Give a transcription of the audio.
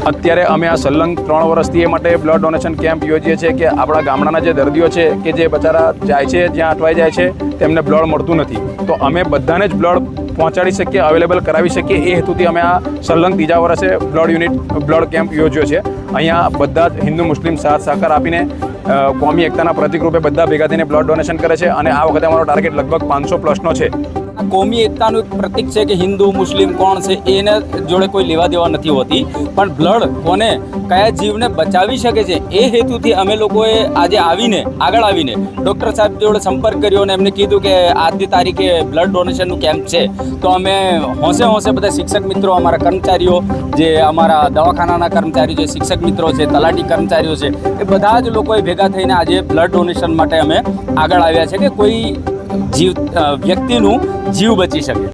અત્યારે અમે આ સલંગ 3 વર્ષથી એ માટે બ્લડ ડોનેશન કેમ્પ યોજીએ છીએ કે આપણા ગામડાના જે દર્દીઓ છે કે જે બચારા જાય છે જ્યાં અટવાઈ જાય છે તેમને બ્લડ મળતું નથી, તો અમે બધાને જ બ્લડ પહોંચાડી શકીએ, અવેલેબલ કરાવી શકીએ એ હેતુથી અમે આ સલંગ 3જા વર્ષે બ્લડ કેમ્પ યોજ્યો છે. અહીંયા બધા જ હિન્દુ મુસ્લિમ સાથ સહકાર આપીને કોમી એકતાના પ્રતિક રૂપે બધા ભેગા થઈને બ્લડ ડોનેશન કરે છે અને આ વખતે અમારો ટાર્ગેટ લગભગ 500+ છે. કોમી એકતાનું એક પ્રતિક છે કે હિન્દુ મુસ્લિમ કોણ છે એને જોડે કોઈ લેવા દેવા નથી હોતી, પણ બ્લડ કોને કયા જીવને બચાવી શકે છે એ હેતુથી અમે લોકોએ આજે આગળ આવીને ડૉક્ટર સાહેબ જોડે સંપર્ક કર્યો અને એમને કીધું કે આજની તારીખે બ્લડ ડોનેશનનું કેમ્પ છે. તો અમે હોંશે બધા શિક્ષક મિત્રો, અમારા કર્મચારીઓ, જે અમારા દવાખાનાના કર્મચારીઓ છે, શિક્ષક મિત્રો છે, તલાટી કર્મચારીઓ છે, એ બધા જ લોકોએ ભેગા થઈને આજે બ્લડ ડોનેશન માટે અમે આગળ આવ્યા છે કે કોઈ વ્યક્તિનું જીવ બચી શકે.